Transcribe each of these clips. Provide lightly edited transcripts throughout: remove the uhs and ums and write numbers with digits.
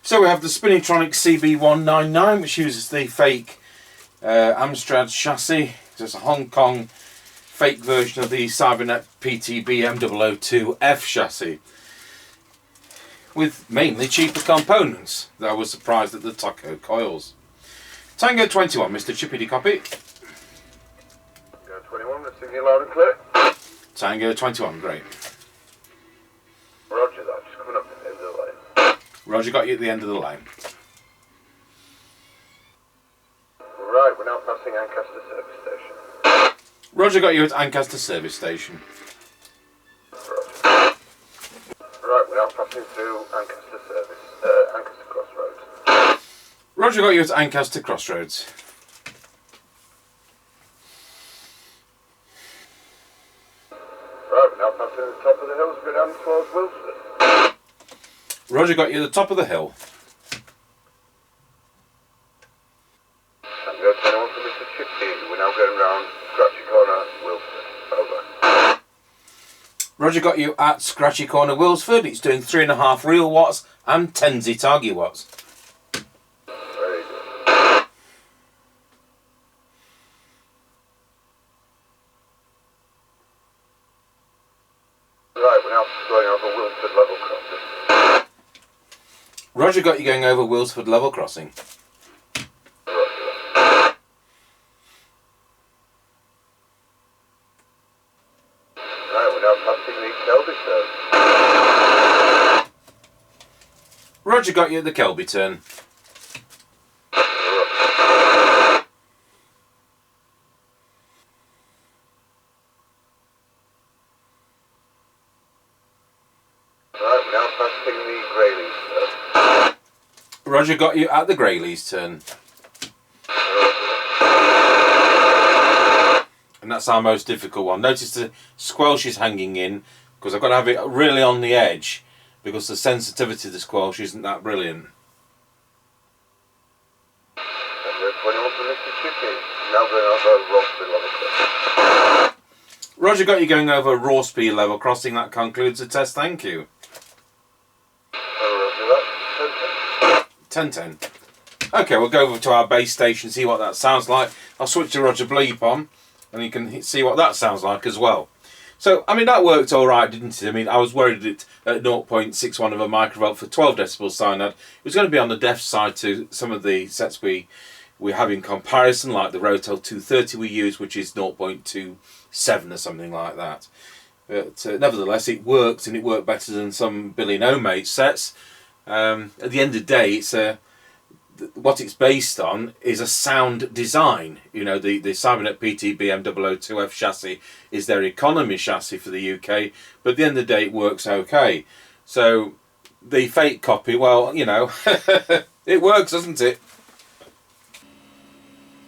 So we have the Spinneytronic CB199, which uses the fake Amstrad chassis. So it's a Hong Kong fake version of the Cybernet PTBM002F chassis, with mainly cheaper components. I was surprised at the taco coils. Tango 21, Mr. Chippie, copy. Tango 21, listening you loud and clear. Tango 21, great. Roger that, just coming up to the end of the lane. Roger, got you at the end of the lane. Right, we're now passing Ancaster service station. Roger, got you at Ancaster service station. Roger. Right, we're now passing through Ancaster service, Ancaster Crossroads. Roger, got you at Ancaster Crossroads. Right, we're now passing the top of the hills, go down towards Wilson. Roger, got you at the top of the hill. Tango 21 for Mr. Chippie, we're now going round Scratchy Corner, Wilson. Over. Roger, got you at Scratchy Corner, Wilsford. It's doing 3.5 real watts and 10 Zetagi watts. Very good. Right, we're now going over Wilford level crossing. Roger, got you going over Wilsford level crossing. Roger. Right, we're now passing the Kelby turn. Roger, got you at the Kelby turn. Right, we're now passing the Greyleys turn. Roger, got you at the Greyleys turn. And that's our most difficult one. Notice the squelch is hanging in, because I've got to have it really on the edge, because the sensitivity of the squelch isn't that brilliant. Tango 21 for Mr. Chippie, now going over Rossby level crossing. Roger, got you going over Rawsby level crossing. That concludes the test, thank you. Roger that, 1010. Okay, we'll go over to our base station, see what that sounds like. I'll switch to Roger Bleep on, and you can see what that sounds like as well. So, I mean, that worked alright, didn't it? I mean, I was worried it at 0.61 of a microvolt for 12 decibels SINAD. It was going to be on the deaf side to some of the sets we have in comparison, like the Rotel 230 we use, which is 0.27 or something like that. But nevertheless, it worked, and it worked better than some Billy No Mate sets. At the end of the day, it's what it's based on is a sound design. You know, the Cybernet PTBM002F chassis is their economy chassis for the UK, but at the end of the day, it works okay. So the fake copy, well, you know, it works, doesn't it?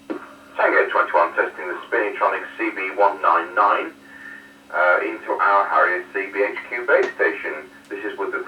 Tango 21 testing the Spinneytronic CB199 into our Harrier CBHQ base station. This is with the